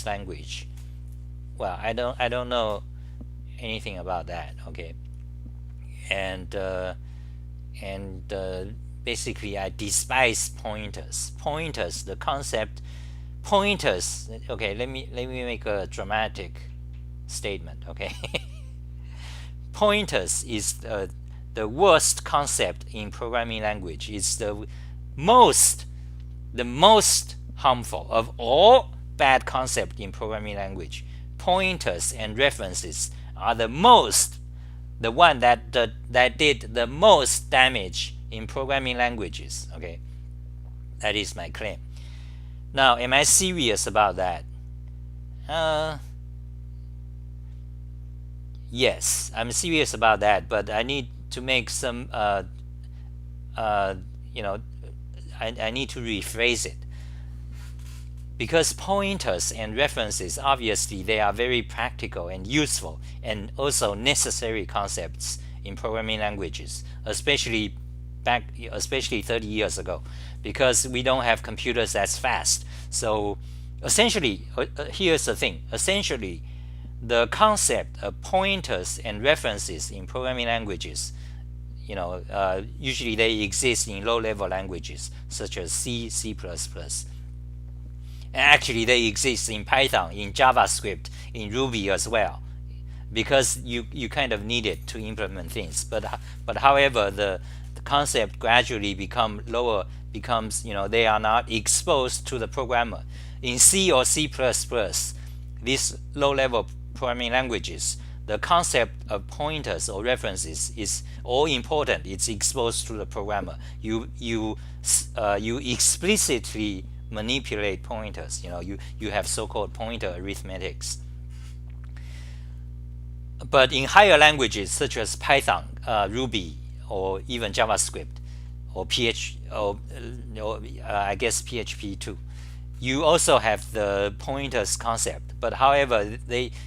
language. Well, I don't know anything about that. Okay, and basically I despise pointers. The concept pointers. Okay, let me make a dramatic statement. Okay, pointers is the worst concept in programming language. It's the most harmful of all bad concepts in programming language. Pointers and references are the one that did the most damage in programming languages. Okay, that is my claim. Now, am I serious about that? Yes, I'm serious about that, but I need to make some I need to rephrase it, because pointers and references, obviously they are very practical and useful and also necessary concepts in programming languages, especially 30 years ago, because we don't have computers as fast. So essentially, here's the thing, essentially the concept of pointers and references in programming languages, usually they exist in low-level languages such as C, C++. And actually, they exist in Python, in JavaScript, in Ruby as well, because you kind of need it to implement things. But however, the concept gradually becomes they are not exposed to the programmer. In C or C++, these low-level programming languages, the concept of pointers or references is all important. It's exposed to the programmer. You explicitly manipulate pointers. You have so-called pointer arithmetics. But in higher languages such as Python, Ruby, or even JavaScript, or I guess PHP too, you also have the pointers concept. But however,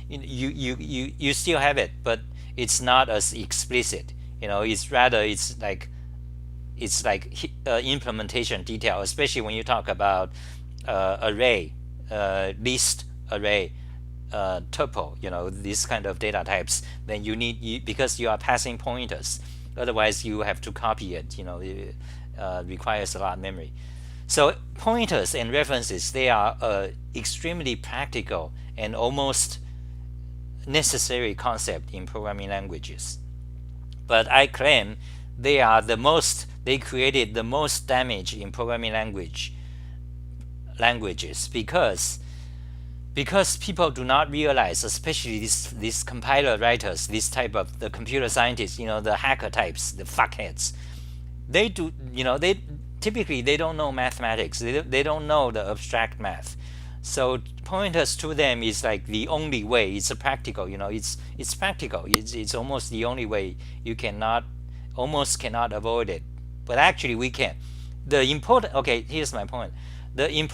you still have it, but it's not as explicit. It's like implementation detail, especially when you talk about array, list array, tuple, these kind of data types. Then because you are passing pointers. Otherwise, you have to copy it. It requires a lot of memory. So pointers and references, they are extremely practical and almost necessary concept in programming languages. But I claim they created the most damage in programming languages because people do not realize, especially these compiler writers, this type of the computer scientists, the hacker types, the fuckheads. They typically they don't know mathematics. They don't know the abstract math. So pointers to them is like the only way. It's practical. It's practical. It's almost the only way. You almost cannot avoid it. But actually we can. Here's my point. The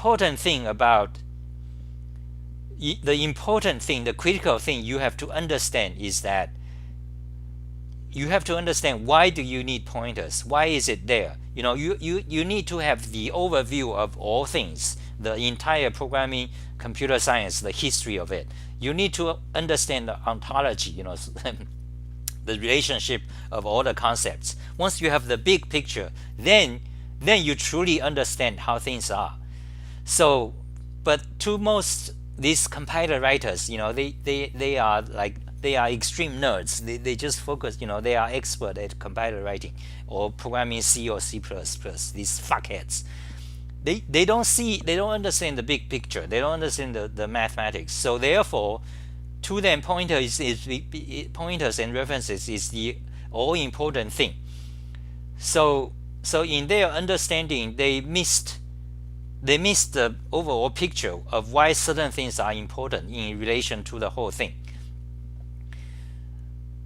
critical thing you have to understand is that you have to understand, why do you need pointers? Why is it there? You need to have the overview of all things, the entire programming, computer science, the history of it. You need to understand the ontology, the relationship of all the concepts. Once you have the big picture, then you truly understand how things are. So, but to most these compiler writers, they are extreme nerds. They just focus, they are expert at compiler writing or programming C or C++. These fuckheads. They don't understand the big picture. They don't understand the mathematics. So therefore, to them, pointers and references is the all important thing. So in their understanding, they missed the overall picture of why certain things are important in relation to the whole thing.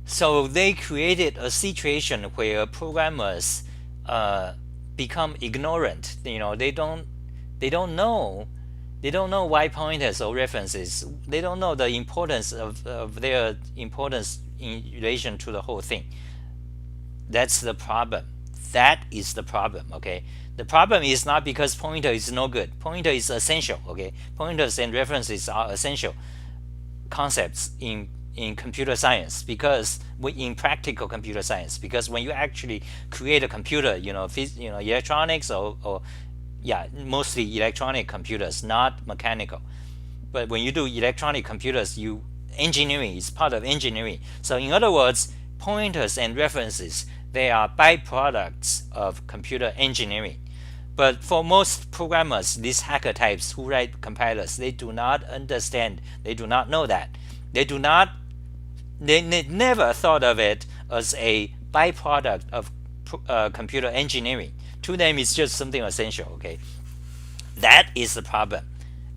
So they created a situation where programmers become ignorant. They don't know why pointers or references. They don't know the importance of their importance in relation to the whole thing. That's the problem. That is the problem. Okay. The problem is not because pointer is no good. Pointer is essential. Okay. Pointers and references are essential concepts in computer science, because in practical computer science, because when you actually create a computer, electronics or mostly electronic computers, not mechanical. But when you do electronic computers, engineering is part of engineering. So in other words, pointers and references, they are byproducts of computer engineering. But for most programmers, these hacker types who write compilers, they do not understand. They do not know that. They never thought of it as a byproduct of computer engineering. To them, it's just something essential. Okay, that is the problem.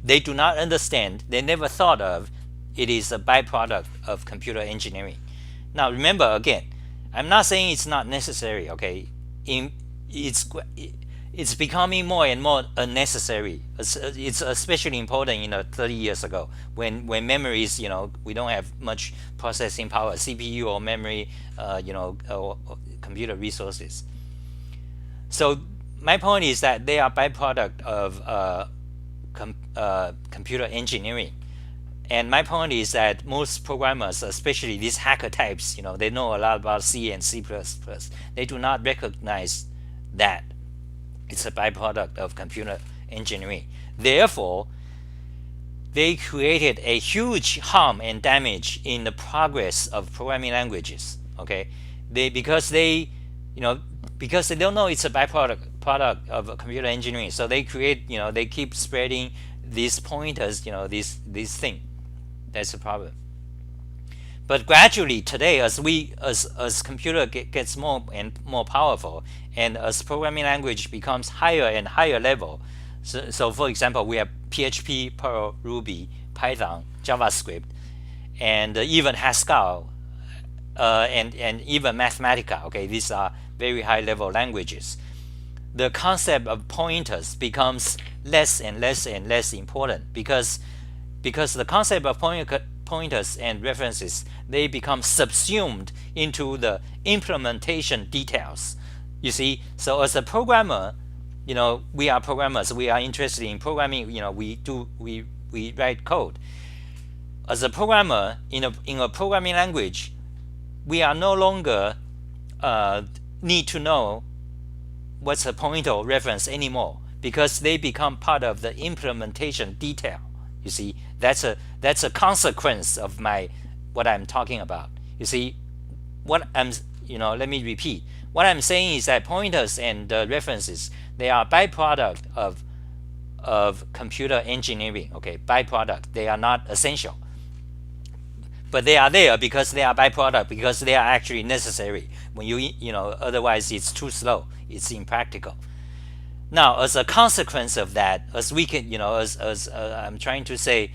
They do not understand. They never thought of it is a byproduct of computer engineering. Now, remember again, I'm not saying it's not necessary. Okay, it's becoming more and more unnecessary. It's especially important 30 years ago when memories, we don't have much processing power, CPU or memory, or computer resources. So my point is that they are byproduct of computer engineering. And my point is that most programmers, especially these hacker types, they know a lot about C and C++. They do not recognize that it's a byproduct of computer engineering. Therefore, they created a huge harm and damage in the progress of programming languages. Okay, because they don't know it's a product of computer engineering. So they create, they keep spreading these pointers, this thing. That's the problem. But gradually today, as computer gets more and more powerful, and as programming language becomes higher and higher level, so for example, we have PHP, Perl, Ruby, Python, JavaScript, and even Haskell, and even Mathematica. Okay, these are very high level languages. The concept of pointers becomes less and less and less important because the concept of pointers and references, they become subsumed into the implementation details. You see, so as a programmer, we are programmers. We are interested in programming. We write code. As a programmer in a programming language, we are no longer need to know what's a pointer or reference anymore because they become part of the implementation detail. You see, that's a consequence of what I'm talking about. You see, let me repeat. What I'm saying is that pointers and references, they are byproduct of computer engineering. Okay, byproduct. They are not essential, but they are there because they are byproduct, because they are actually necessary. When otherwise it's too slow. It's impractical. Now, as a consequence of that, as we can, as I'm trying to say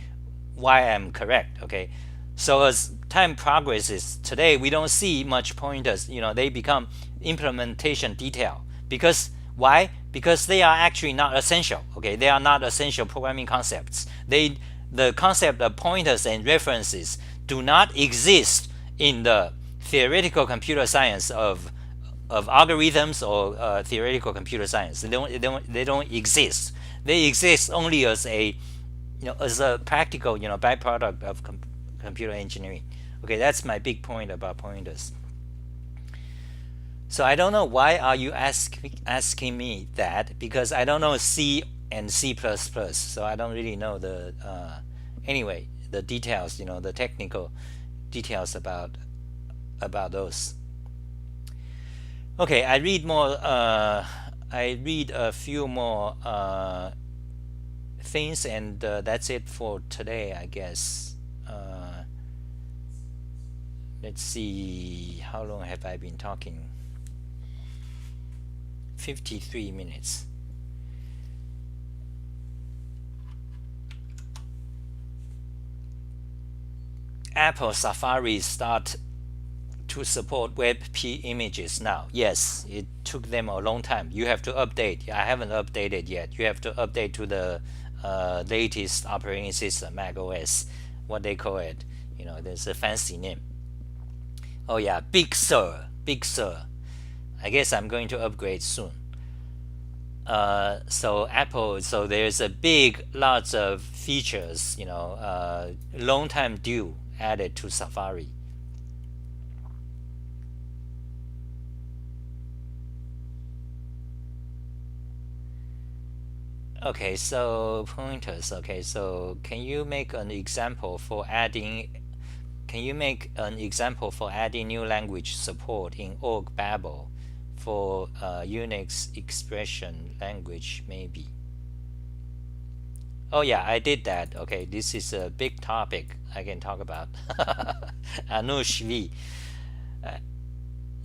why I'm correct. Okay, so as time progresses, today we don't see much pointers. They become implementation detail. Because why? Because they are actually not essential. Okay, they are not essential programming concepts. The concept of pointers and references do not exist in the theoretical computer science of algorithms or theoretical computer science. They don't exist. They exist only as a practical byproduct of computer engineering. Okay, that's my big point about pointers. So I don't know why are you asking me that, because I don't know C and C++, so I don't really know the anyway, the details, the technical details about those. Okay, I read more. I read a few more things, and that's it for today, I guess. Let's see, how long have I been talking? 53 minutes. Apple Safari start to support WebP images now. Yes, it took them a long time. You have to update. I haven't updated yet. You have to update to the latest operating system, Mac OS, what they call it. There's a fancy name. Oh yeah, Big Sur. I guess I'm going to upgrade soon. So Apple, so there's a lots of features, long time due added to Safari. Okay, so pointers. Okay, so can you make an example for adding new language support in org Babel for Unix expression language, maybe? Oh yeah, I did that. Okay, this is a big topic I can talk about. Anush V.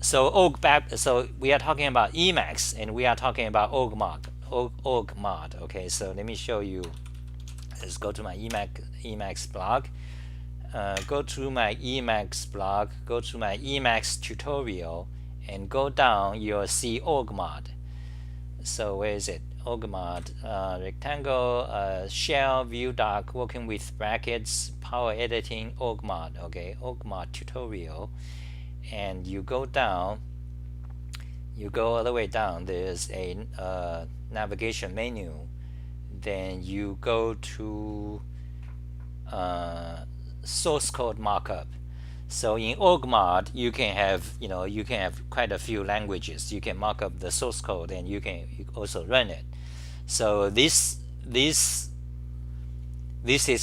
So we are talking about Emacs, and we are talking about org mod. Okay, so let me show you. Let's go to my Emacs blog. Go to my Emacs blog. Go to my Emacs tutorial, and go down. You'll see org mod. So where is it? Org mod, rectangle, shell, view doc, working with brackets, power editing, org mod. Okay, org mod tutorial, and you go down. You go all the way down. There's a navigation menu. Then you go to source code markup. So in org mod, you can have quite a few languages. You can mark up the source code, and you can also run it. So this is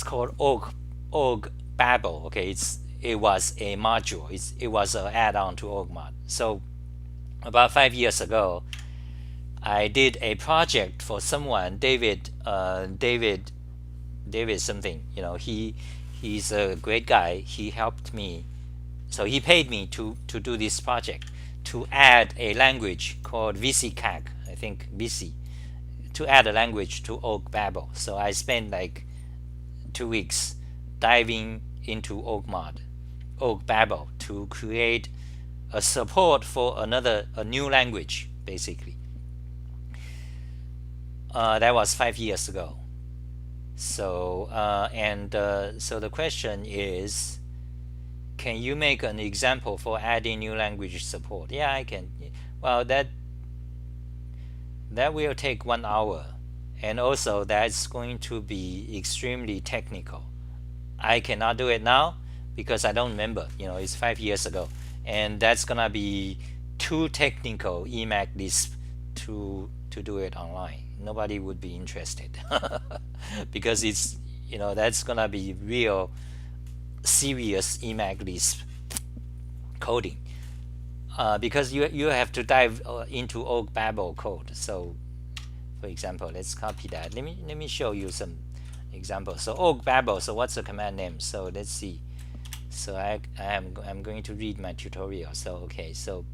called org Babel. Okay, it was a module. It was an add-on to org mod. So about 5 years ago, I did a project for someone, David something. He's a great guy. He helped me So he paid me to do this project, to add a language called VCCAG, I think VC, to add a language to Oak Babel. So I spent like 2 weeks diving into Oak Babel to create a support for a new language, basically. That was 5 years ago. So so the question is, can you make an example for adding new language support? Yeah, I can. Well, that will take 1 hour, and also that's going to be extremely technical. I cannot do it now because I don't remember. It's 5 years ago, and that's gonna be too technical Emac Lisp to do it online. Nobody would be interested because it's that's gonna be real serious Emac Lisp coding, because you have to dive into Oak Babel code. So for example, let's copy that. Let me show you some examples. So Oak Babel, so what's the command name? So let's see. So I'm going to read my tutorial. So okay, so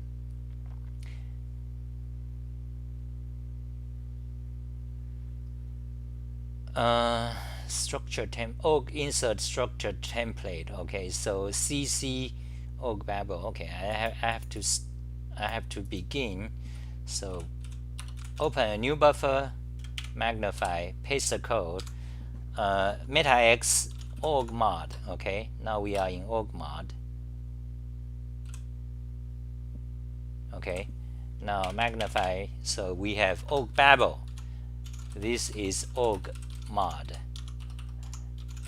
structure Oak insert structure template. Okay, so cc Oak Babel. Okay, I have to begin. So open a new buffer, magnify, paste the code, metax org mod. Okay, now we are in org mod. Okay, now magnify, so we have Oak Babel. This is org mod,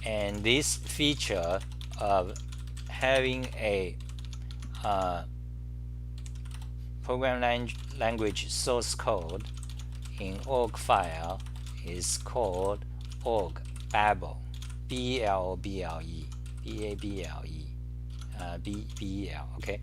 and this feature of having a program language source code in org file is called org Babel, BLBLE, BABLE, okay.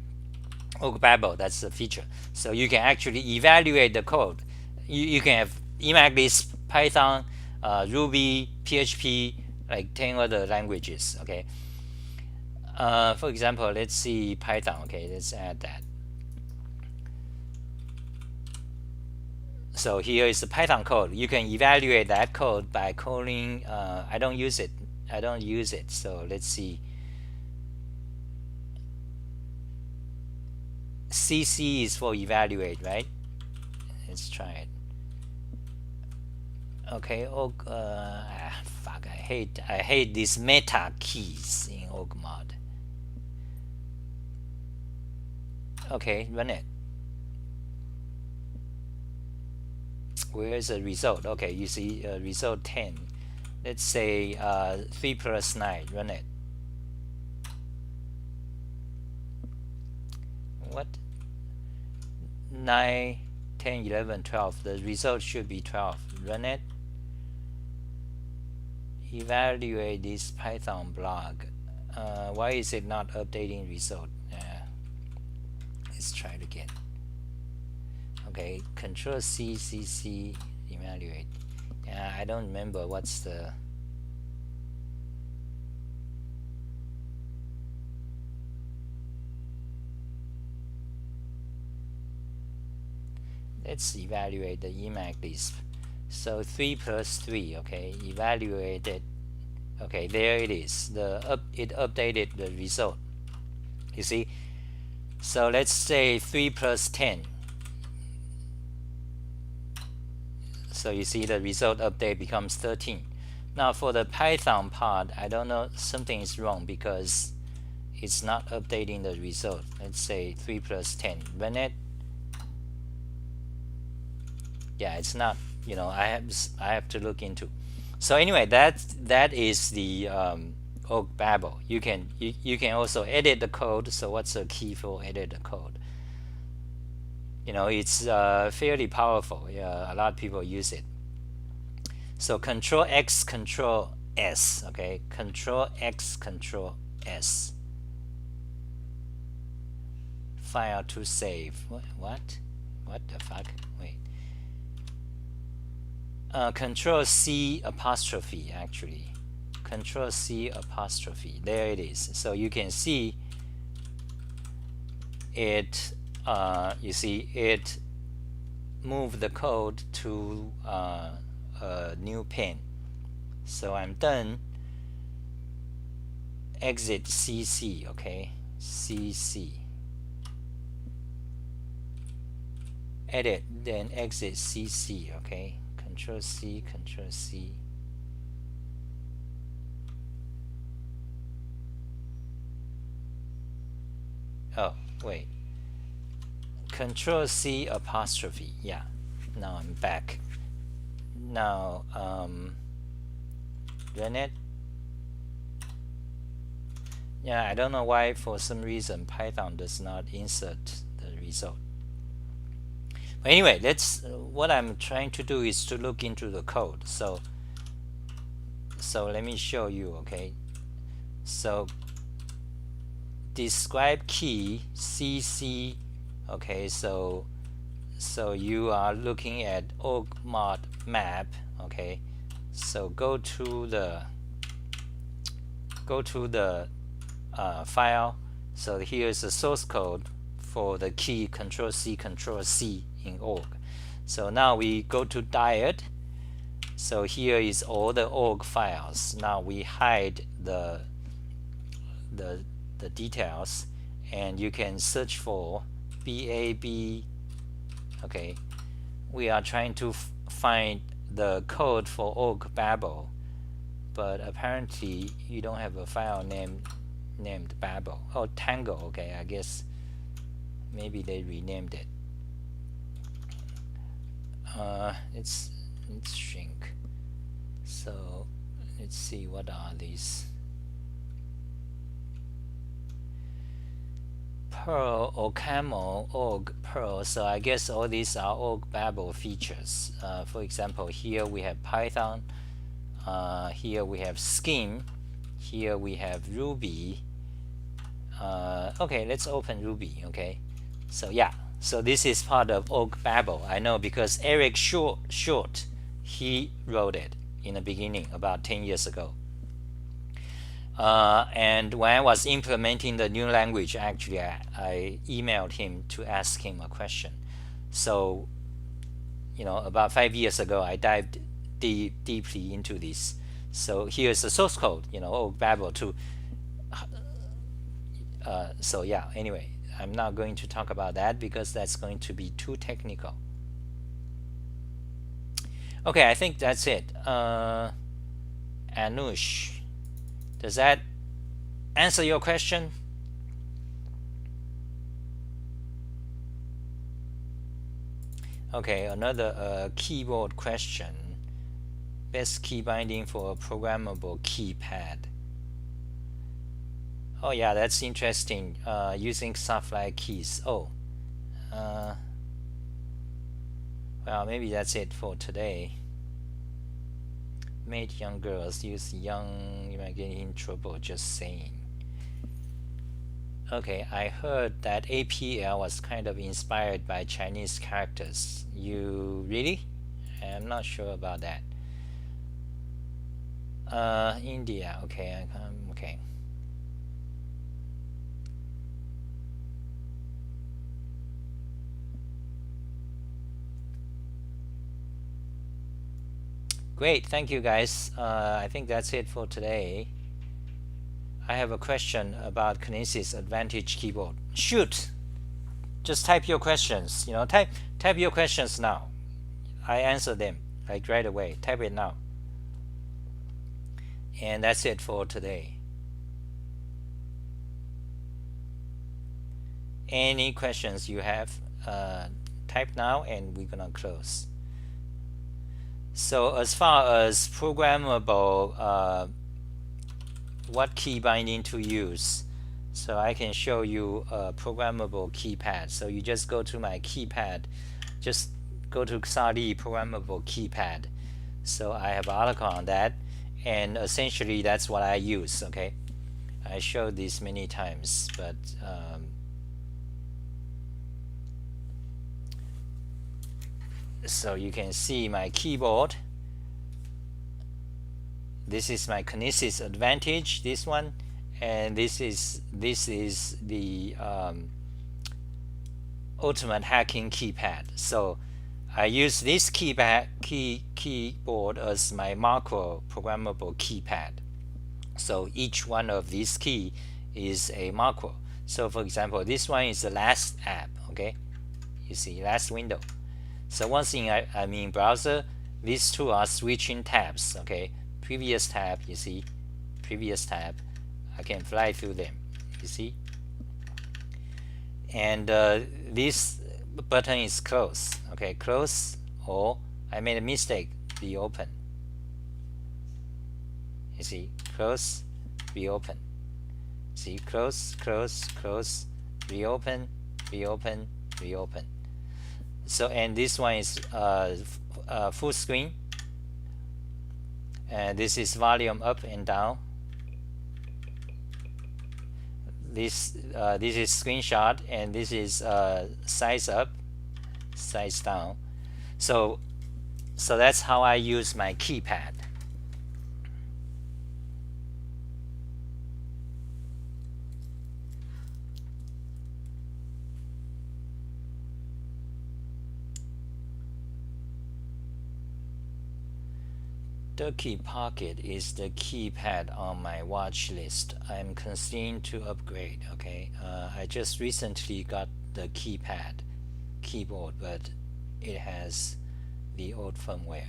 Org Babel, that's the feature. So you can actually evaluate the code. You can have Emac Lisp, Python, Ruby, PHP, like 10 other languages. Okay. For example, let's see Python. Okay, let's add that. So here is the Python code. You can evaluate that code by calling. I don't use it. So let's see. CC is for evaluate, right? Let's try it. Okay, fuck, I hate these meta keys in org mod. Okay, run it. Where is the result? Okay, you see result 10. Let's say 3 plus 9, run it. What? 9, 10, 11, 12. The result should be 12. Run it. Evaluate this Python blog. Why is it not updating result? Let's try it again. Okay, Control C, CC, evaluate. I don't remember what's the. Let's evaluate the Emac Lisp. So 3 plus 3, okay, evaluate it. Okay, there it is. It updated the result. You see? So let's say 3 plus 10. So you see the result update becomes 13. Now for the Python part, I don't know, something is wrong because it's not updating the result. Let's say 3 plus 10. Run it. Yeah, it's not. I have to look into. So anyway, that is the Oak Babel. You can also edit the code. So what's the key for edit the code? It's fairly powerful. Yeah, a lot of people use it. So Control X, Control S. Okay, Control X, Control S. File to save. What the fuck? Wait. Control C apostrophe, actually. Control C apostrophe. There it is. So you can see it you see it moved the code to a new pin. So I'm done. Exit CC, okay, CC, edit, then exit CC, okay, Control C, Control C. Oh, wait, Control C apostrophe, yeah, now I'm back. Now run it. Yeah, I don't know why, for some reason Python does not insert the result. But anyway, let's what I'm trying to do is to look into the code. So let me show you, okay. So describe key CC, okay, so you are looking at org.mod map, okay. So go to the file. So here's the source code for the key Control C Control C in org. So now we go to diet. So here is all the org files. Now we hide the details, and you can search for BAB. Okay, we are trying to find the code for org Babel, but apparently you don't have a file named Babel. Oh, Tango. Okay, I guess maybe they renamed it. Let's shrink. So let's see, what are these? Perl, OCaml, org, Perl. So I guess all these are org Babel features. For example, here we have Python. Here we have Scheme. Here we have Ruby. Okay, let's open Ruby. Okay, so yeah, so this is part of org Babel. I know because Eric Short he wrote it in the beginning about 10 years ago. And when I was implementing the new language, actually I emailed him to ask him a question. So about 5 years ago I dived deeply into this. So here's the source code, org Babel to so yeah, anyway, I'm not going to talk about that because that's going to be too technical. Okay, I think that's it. Anush, does that answer your question? Okay, another keyboard question. Best key binding for a programmable keypad. Oh yeah, that's interesting. Using stuff like keys. Oh, well, maybe that's it for today. Made young girls use young, you might get in trouble, just saying. Okay, I heard that APL was kind of inspired by Chinese characters. You really? I'm not sure about that. India. Okay, okay. Great, thank you guys. I think that's it for today. I have a question about Kinesis Advantage keyboard. Shoot! Just type your questions. Type your questions now. I answer them like right away. Type it now. And that's it for today. Any questions you have, type now, and we're gonna close. So as far as programmable, what key binding to use, so I can show you a programmable keypad. So you just go to my keypad, just go to Xali programmable keypad. So I have an article on that, and essentially that's what I use. Okay, I showed this many times, but so you can see my keyboard. This is my Kinesis Advantage, this one, and this is the ultimate hacking keypad. So I use this keyboard as my macro programmable keypad. So each one of these key is a macro. So for example, this one is the last app, okay? You see, last window. So once I'm in browser, these two are switching tabs, okay? Previous tab, you see, previous tab. I can fly through them, you see? And this button is close, okay? Close, or I made a mistake, reopen. You see, close, reopen. See, close, close, close, reopen, reopen, reopen. So, and this one is full screen, and this is volume up and down. This is screenshot, and this is size up, size down. So that's how I use my keypad. The key pocket is the keypad on my watch list. I'm considering to upgrade. Okay, I just recently got the keyboard, but it has the old firmware.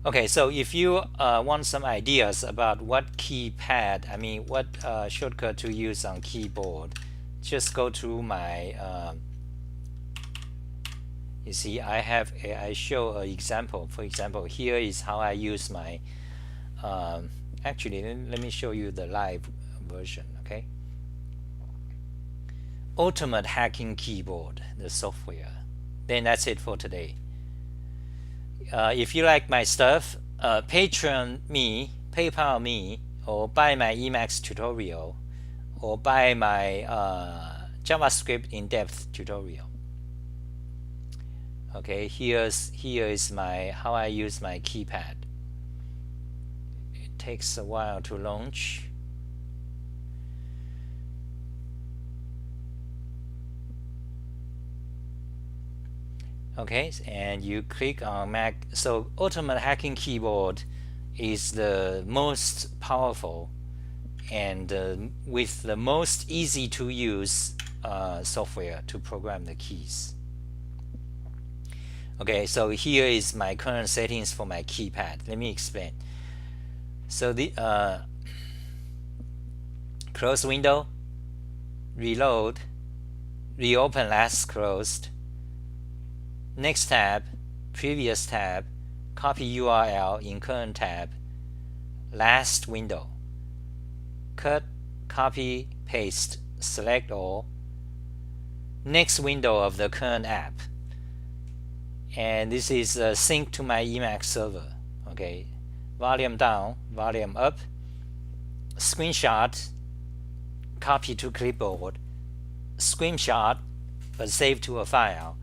Okay, so if you want some ideas about what keypad, what shortcut to use on keyboard, just go to my you see, I show an example. For example, here is how I use my actually let me show you the live version. Okay, ultimate hacking keyboard, the software. Then that's it for today. If you like my stuff, PayPal me, or buy my Emacs tutorial, or buy my JavaScript in-depth tutorial. Okay, here is my how I use my keypad. It takes a while to launch. Okay, and you click on Mac. So ultimate hacking keyboard is the most powerful and with the most easy to use software to program the keys. Okay, so here is my current settings for my keypad. Let me explain. So the close window, reload, reopen last closed, next tab, previous tab, copy URL in current tab, last window, cut, copy, paste, select all, next window of the current app. And this is sync to my Emacs server. Okay, volume down, volume up, screenshot, copy to clipboard, screenshot but save to a file,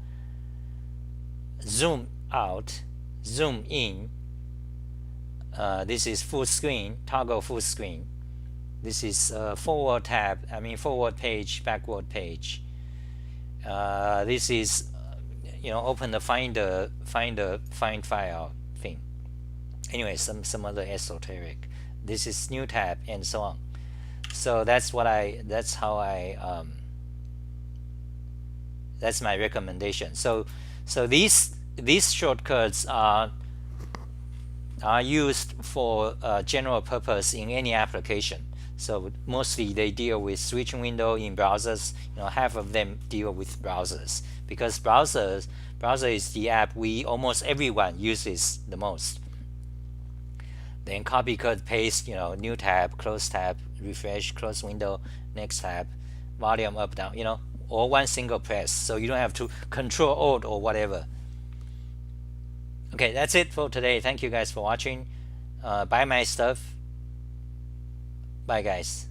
zoom out, zoom in. This is full screen, toggle full screen. This is forward tab, forward page, backward page. This is open the find file thing. Anyway, some other esoteric. This is new tab and so on. So that's how I that's my recommendation. So these shortcuts are used for general purpose in any application. So mostly they deal with switching window in browsers. Half of them deal with browsers, because browser is the app almost everyone uses the most. Then copy, cut, paste, new tab, close tab, refresh, close window, next tab, volume up, down, or one single press, so you don't have to control alt or whatever. Okay, that's it for today. Thank you guys for watching. Buy my stuff. Bye guys.